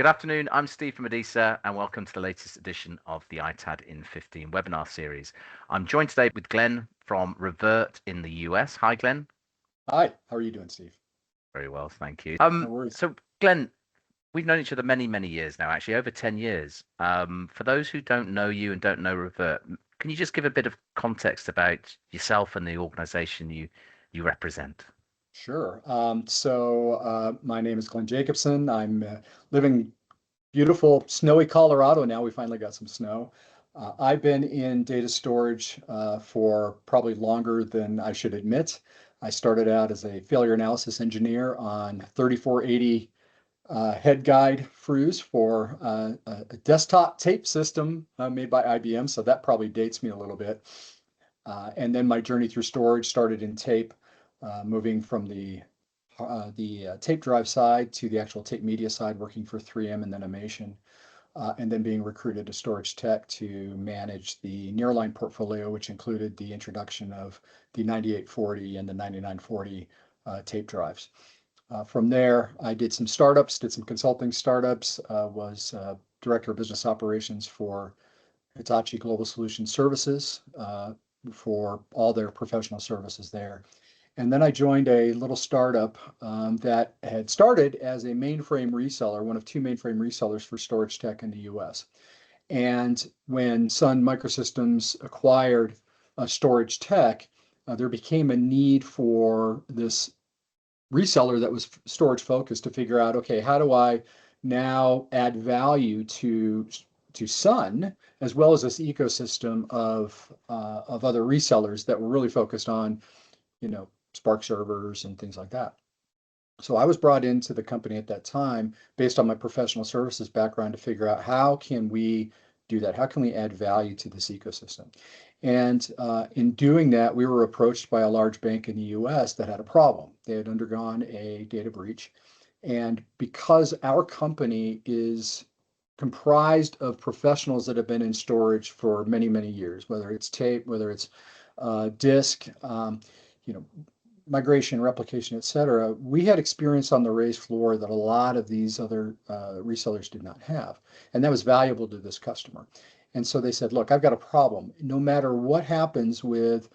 Good afternoon. I'm Steve from Adisa, and welcome to the latest edition of the ITAD in 15 webinar series. I'm joined today with Glenn from Revert in the US. Hi, Glenn. Hi, how are you doing, Steve? Very well, thank you. No worries. So, Glenn, we've known each other many, many years now, actually, over 10 years. For those who don't know you and don't know Revert, can you just give a bit of context about yourself and the organization you represent? Sure. My name is Glenn Jacobsen. I'm living beautiful, snowy Colorado now. We finally got some snow. I've been in data storage for probably longer than I should admit. I started out as a failure analysis engineer on 3480 head guide FRUs for a desktop tape system made by IBM. So that probably dates me a little bit. And then my journey through storage started in tape, moving from the tape drive side to the actual tape media side, working for 3M and then Amation, and then being recruited to Storage Tech to manage the nearline portfolio, which included the introduction of the 9840 and the 9940 tape drives. From there, I did some startups, did some consulting startups, was director of business operations for Hitachi Global Solution Services for all their professional services there. And then I joined a little startup that had started as a mainframe reseller, one of two mainframe resellers for Storage Tech in the US. And when Sun Microsystems acquired Storage Tech, there became a need for this reseller that was storage focused to figure out, okay, how do I now add value to Sun, as well as this ecosystem of other resellers that were really focused on, Spark servers and things like that. So I was brought into the company at that time based on my professional services background to figure out how can we do that? How can we add value to this ecosystem? And in doing that, we were approached by a large bank in the US that had a problem. They had undergone a data breach. And because our company is comprised of professionals that have been in storage for many, many years, whether it's tape, whether it's disk, migration, replication, et cetera, we had experience on the raised floor that a lot of these other resellers did not have. And that was valuable to this customer. And so they said, look, I've got a problem. No matter what happens with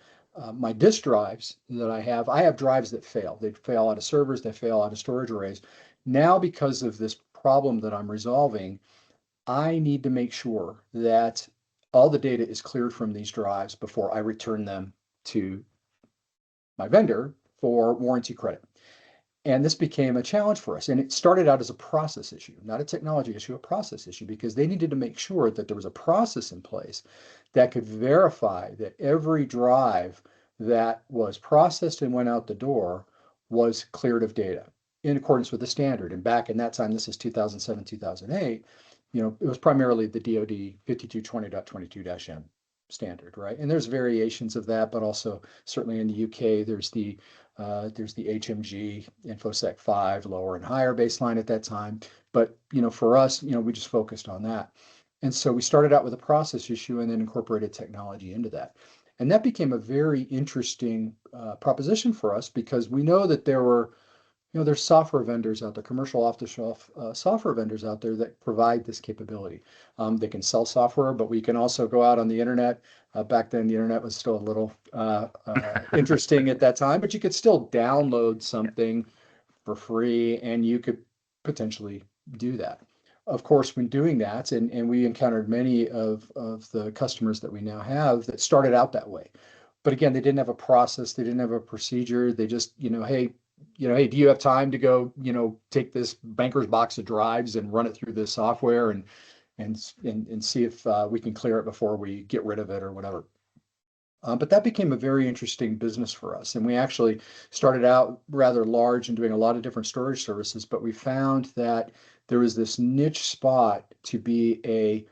my disk drives that I have drives that fail. They fail out of servers, they fail out of storage arrays. Now, because of this problem that I'm resolving, I need to make sure that all the data is cleared from these drives before I return them to my vendor for warranty credit. And this became a challenge for us. And it started out as a process issue, not a technology issue, a process issue, because they needed to make sure that there was a process in place that could verify that every drive that was processed and went out the door was cleared of data in accordance with the standard. And back in that time, this is 2007, 2008, it was primarily the DoD 5220.22-M standard, right? And there's variations of that, but also certainly in the UK, there's the HMG InfoSec 5 lower and higher baseline at that time. But for us, we just focused on that. And so we started out with a process issue and then incorporated technology into that. And that became a very interesting proposition for us because we know that there's software vendors out there, commercial off-the-shelf software vendors out there that provide this capability. They can sell software, but we can also go out on the internet. Back then, the internet was still a little interesting at that time, but you could still download something for free, and you could potentially do that. Of course, when doing that, and we encountered many of the customers that we now have that started out that way. But again, they didn't have a process, they didn't have a procedure. They just, hey, do you have time to go, take this banker's box of drives and run it through this software and see if we can clear it before we get rid of it or whatever. But that became a very interesting business for us. And we actually started out rather large and doing a lot of different storage services, but we found that there was this niche spot to be a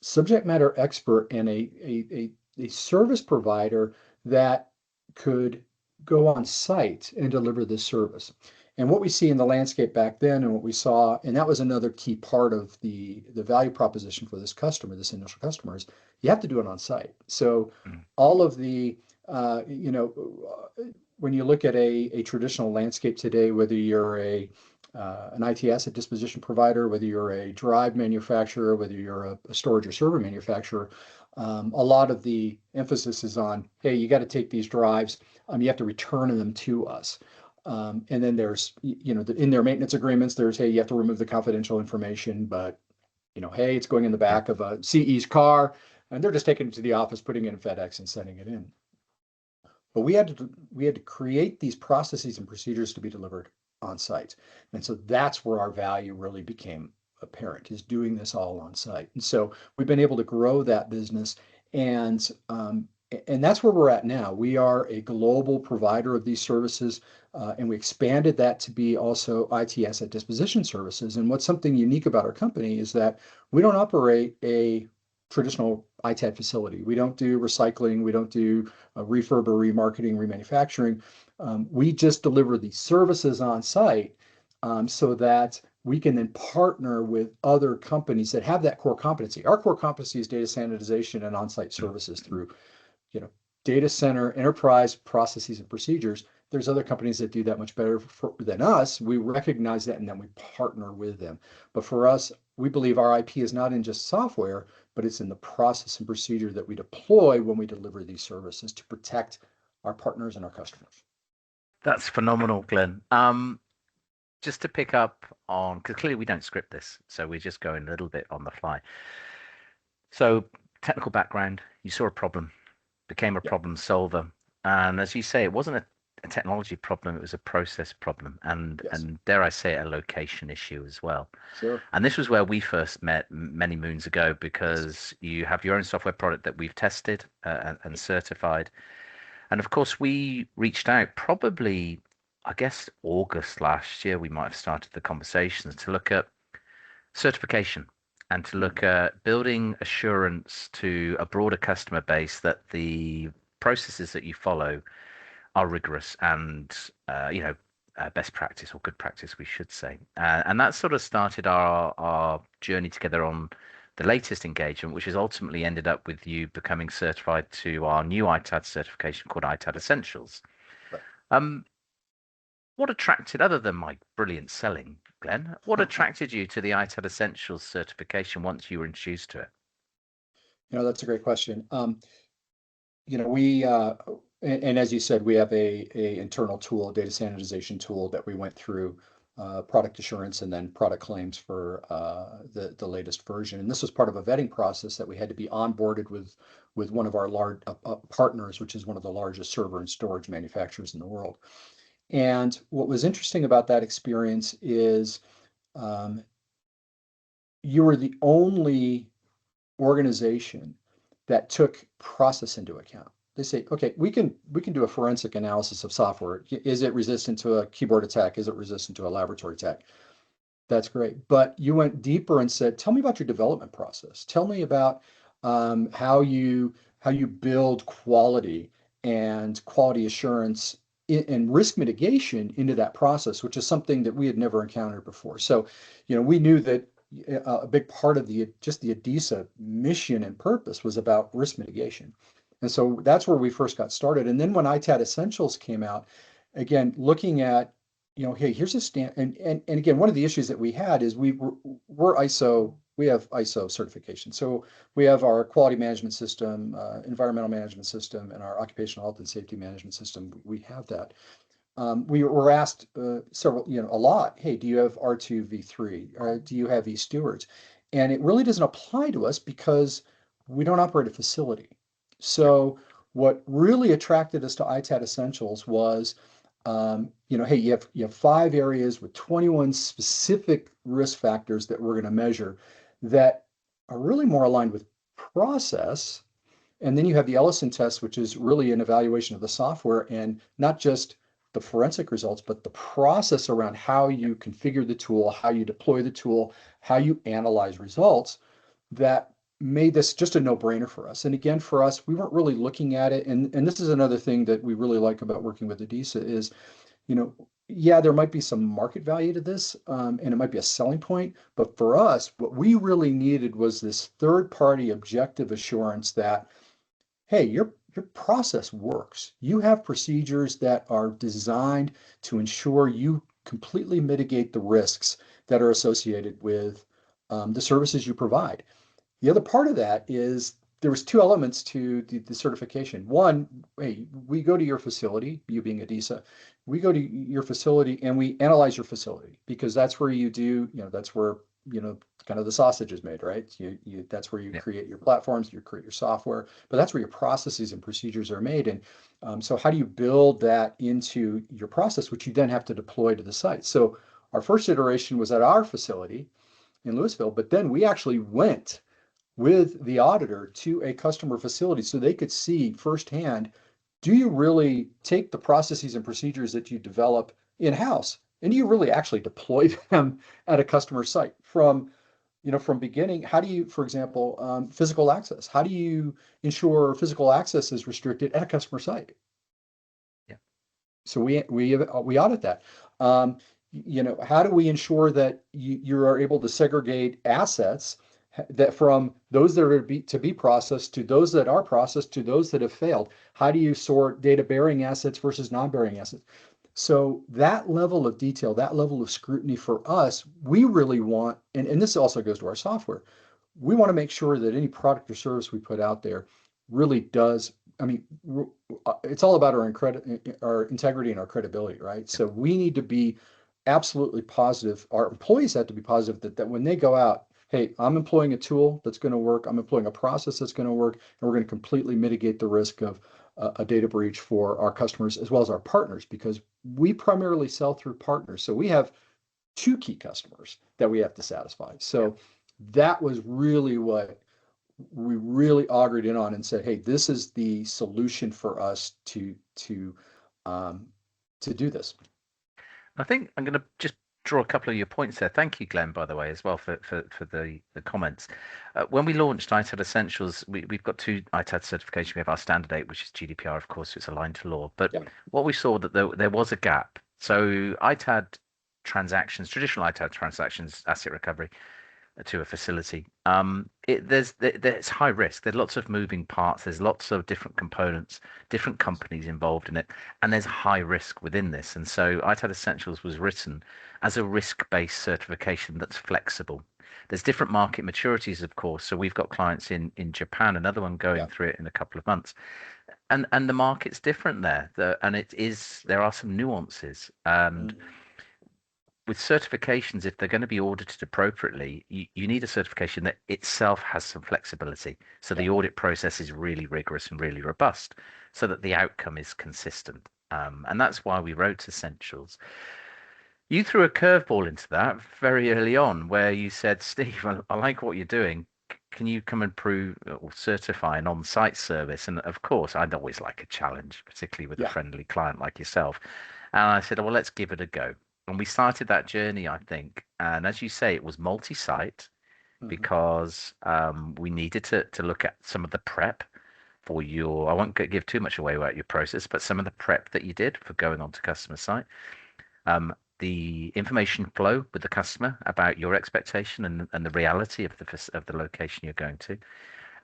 subject matter expert and a service provider that could go on site and deliver this service. And what we see in the landscape back then and what we saw, and that was another key part of the value proposition for this customer, this initial customer, is you have to do it on site. So all of the, when you look at a traditional landscape today, whether you're a an IT asset disposition provider, whether you're a drive manufacturer, whether you're a storage or server manufacturer, a lot of the emphasis is on, hey, you got to take these drives, you have to return them to us. And then there's, in their maintenance agreements, there's, hey, you have to remove the confidential information, but, hey, it's going in the Yeah. back of a CE's car, and they're just taking it to the office, putting it in FedEx and sending it in. But we had to create these processes and procedures to be delivered on site. And so that's where our value really became apparent, is doing this all on site. And so we've been able to grow that business, and and that's where we're at now. We are a global provider of these services, and we expanded that to be also IT asset disposition services. And what's something unique about our company is that we don't operate a traditional ITAD facility. We don't do recycling. We don't do refurb or remarketing, remanufacturing. We just deliver these services on site, so that we can then partner with other companies that have that core competency. Our core competency is data sanitization and on-site services through, you know, data center enterprise processes and procedures. There's other companies that do that much better than us. We recognize that, and then we partner with them. But for us, we believe our IP is not in just software, but it's in the process and procedure that we deploy when we deliver these services to protect our partners and our customers. That's phenomenal, Glenn. Just to pick up on, because clearly we don't script this, so we're just going a little bit on the fly. So, technical background, you saw a problem, became a Yep. problem solver, and as you say, it wasn't a technology problem; it was a process problem, Yes. and dare I say, it, a location issue as well. Sure. And this was where we first met many moons ago, Yes. because you have your own software product that we've tested and certified. And of course, we reached out probably, I guess, August last year. We might have started the conversations to look at certification and to look Mhm. at building assurance to a broader customer base that the processes that you follow are rigorous and best practice, or good practice, we should say. And that sort of started our journey together on the latest engagement, which has ultimately ended up with you becoming certified to our new ITAD certification called ITAD Essentials. Right. Um, what attracted, other than my brilliant selling, Glenn, what attracted you to the ITAD Essentials certification once you were introduced to it? That's a great question. We and as you said, we have a internal tool, a data sanitization tool that we went through, product assurance and then product claims for the latest version. And this was part of a vetting process that we had to be onboarded with one of our large partners, which is one of the largest server and storage manufacturers in the world. And what was interesting about that experience is, um, you were the only organization that took process into account. They say, okay, we can do a forensic analysis of software. Is it resistant to a keyboard attack? Is it resistant to a laboratory attack? That's great. But you went deeper and said, tell me about your development process. Tell me about, how you build quality and quality assurance and risk mitigation into that process, which is something that we had never encountered before. So, we knew that a big part of the ADISA mission and purpose was about risk mitigation. And so that's where we first got started. And then when ITAD Essentials came out, again, looking at, hey, here's a stand. And again, one of the issues that we had is we're ISO, we have ISO certification. So we have our quality management system, environmental management system, and our occupational health and safety management system. We have that. We were asked a lot, hey, do you have R2 V3? Or do you have e-stewards? And it really doesn't apply to us because we don't operate a facility. Yeah. So what really attracted us to ITAD Essentials was, hey, you have 5 areas with 21 specific risk factors that we're going to measure that are really more aligned with process. And then you have the Ellison test, which is really an evaluation of the software and not just the forensic results, but the process around how you configure the tool, how you deploy the tool, how you analyze results, that made this just a no-brainer for us. And again, for us, we weren't really looking at it. And this is another thing that we really like about working with ADISA is, yeah, there might be some market value to this, and it might be a selling point. But for us, what we really needed was this third-party objective assurance that, hey, your process works. You have procedures that are designed to ensure you completely mitigate the risks that are associated with the services you provide. The other part of that is there was two elements to the certification. One, hey, we go to your facility, you being Adisa, we go to your facility and we analyze your facility because that's where you do, that's where, kind of the sausage is made, right? That's where you Yeah. create your platforms, you create your software, but that's where your processes and procedures are made. And so how do you build that into your process, which you then have to deploy to the site? So our first iteration was at our facility in Louisville, but then we actually went with the auditor to a customer facility so they could see firsthand, do you really take the processes and procedures that you develop in-house and do you really actually deploy them at a customer site from beginning? How do you, for example, physical access? How do you ensure physical access is restricted at a customer site? Yeah. So we audit that. How do we ensure that you are able to segregate assets that from those that are to be processed to those that are processed to those that have failed? How do you sort data bearing assets versus non-bearing assets? So that level of detail, that level of scrutiny for us, we really want, and this also goes to our software, we want to make sure that any product or service we put out there really does. I mean, it's all about our integrity and our credibility, right? Yeah. So we need to be absolutely positive. Our employees have to be positive that when they go out, hey, I'm employing a tool that's going to work. I'm employing a process that's going to work, and we're going to completely mitigate the risk of a data breach for our customers as well as our partners, because we primarily sell through partners. So we have two key customers that we have to satisfy. Yeah. So that was really what we really augured in on and said, hey, this is the solution for us um, to do this. I think I'm going to just draw a couple of your points there. Thank you, Glenn, by the way, as well for the comments. When we launched ITAD Essentials, we've got two ITAD certifications. We have our standard 8, which is GDPR, of course, so it's aligned to law. But Yeah. what we saw that there was a gap. So ITAD transactions, traditional ITAD transactions, asset recovery, to a facility. There's high risk. There's lots of moving parts. There's lots of different components, different companies involved in it, and there's high risk within this. And so ITAD Essentials was written as a risk-based certification that's flexible. There's different market maturities, of course. So we've got clients in Japan, another one going Yeah. through it in a couple of months, and the market's different there. And there are some nuances and Mhm. with certifications, if they're going to be audited appropriately, you need a certification that itself has some flexibility. So Yeah. the audit process is really rigorous and really robust so that the outcome is consistent. And that's why we wrote Essentials. You threw a curveball into that very early on where you said, Steve, I like what you're doing. Can you come and prove or certify an on-site service? And of course, I'd always like a challenge, particularly with a Yeah. friendly client like yourself. And I said, well, let's give it a go. And we started that journey, I think. And as you say, it was multi-site Mhm. because we needed to look at some of the prep for I won't give too much away about your process, but some of the prep that you did for going onto customer site, um, the information flow with the customer about your expectation and the reality of the location you're going to.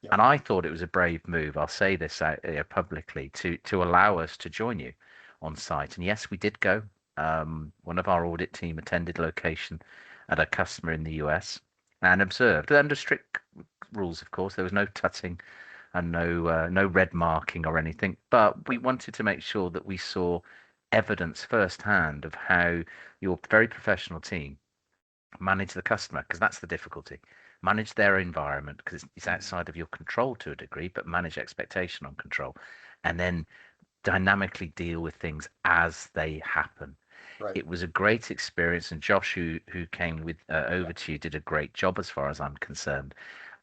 Yeah. And I thought it was a brave move. I'll say this out, publicly to allow us to join you on site. And yes, we did go. One of our audit team attended location at a customer in the US and observed under strict rules. Of course, there was no tutting and no red marking or anything. But we Right. wanted to make sure that we saw evidence firsthand of how your very professional team manage the customer, because that's the difficulty. Manage their environment because it's Mhm. outside of your control to a degree, but manage expectation on control, and then dynamically deal with things as they happen. Right. It was a great experience, and Josh, who came with Yeah. over to you, did a great job as far as I'm concerned.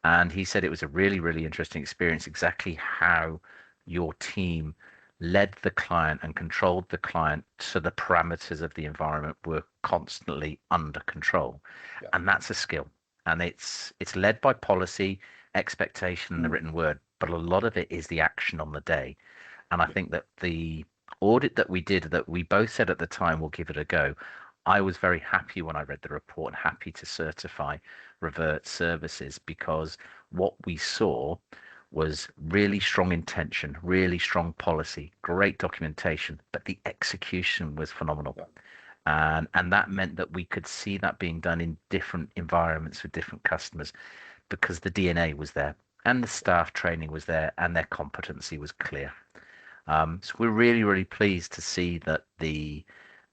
And he said it was a really, really interesting experience. Exactly how your team led the client and controlled the client so the parameters of the environment were constantly under control, Yeah. and that's a skill. And it's led by policy, expectation, and the Mhm. written word, but a lot of it is the action on the day. And I Yeah. think that the audit that we did, that we both said at the time, we'll give it a go. I was very happy when I read the report and happy to certify Revert services because what we saw was really strong intention, really strong policy, great documentation, but the execution was phenomenal. Yeah. And that meant that we could see that being done in different environments with different customers because the DNA was there and the staff training was there and their competency was clear. So we're really, really pleased to see that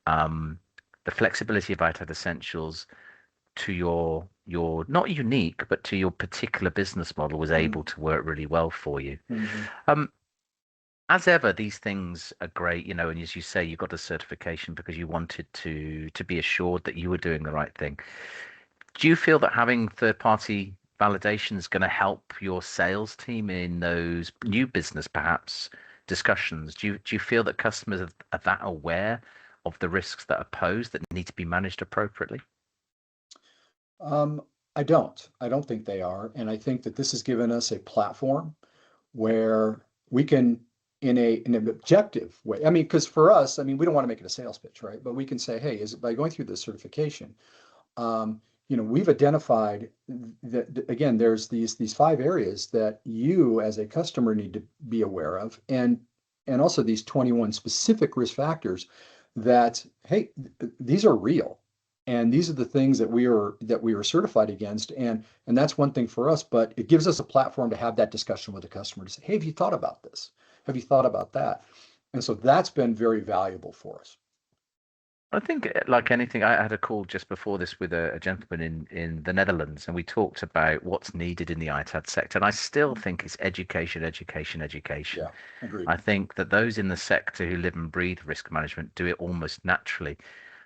um, the flexibility of ITAD Essentials to your not unique, but to your particular business model was able Mm-hmm. to work really well for you. Mm-hmm. Um, as ever, these things are great, and as you say, you got a certification because you wanted to be assured that you were doing the right thing. Do you feel that having third party validation is going to help your sales team in those new business perhaps discussions? Do you feel that customers are that aware of the risks that are posed that need to be managed appropriately? Um, I don't. I don't think they are. And I think that this has given us a platform where we can, in an objective way, I mean, because for us, I mean, we don't want to make it a sales pitch, right? But we can say, hey, is it by going through this certification, um, we've identified that again, there's these 5 areas that you as a customer need to be aware of, and also these 21 specific risk factors that, hey, these are real. And these are the things that we are certified against. And that's one thing for us, but it gives us a platform to have that discussion with the customer to say, hey, have you thought about this? Have you thought about that? And so that's been very valuable for us. I think, like anything, I had a call just before this with a gentleman in the Netherlands, and we talked about what's needed in the ITAD sector. And I still think it's education, education, education. Yeah, agreed. I think that those in the sector who live and breathe risk management do it almost naturally.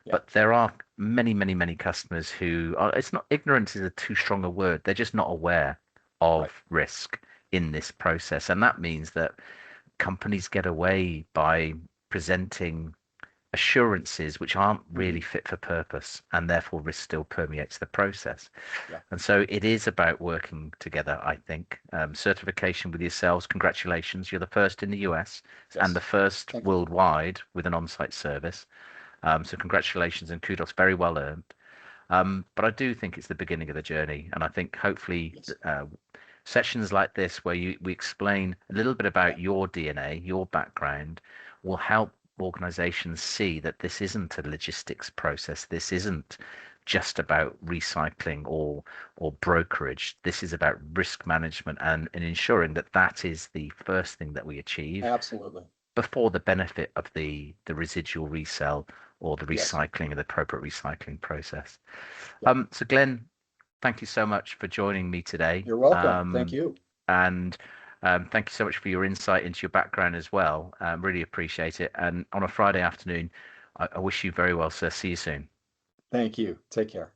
Yeah. But there are many, many, many customers who are, it's not ignorance is a too strong a word. They're just not aware Right. of risk in this process. And that means that companies get away by presenting assurances which aren't really Hmm. fit for purpose, and therefore risk still permeates the process. Yeah. And so it is about working together, I think. Certification with yourselves, congratulations. You're the first in the US and the Yes. first Thank you. worldwide with an on site service. So congratulations and kudos, very well earned. But I do think it's the beginning of the journey, and I think hopefully Yes. sessions like this, where we explain a little bit Yeah. about your DNA, your background, will help organizations see that this isn't a logistics process. This isn't just about recycling or brokerage. This is about risk management and ensuring that that is the first thing that we achieve Absolutely. before the benefit of the residual resell or the Yes. recycling and the appropriate recycling process. Yeah. So Glenn, thank you so much for joining me today. You're welcome. Thank you. And thank you so much for your insight into your background as well. Really appreciate it. And on a Friday afternoon, I wish you very well, sir. See you soon. Thank you. Take care.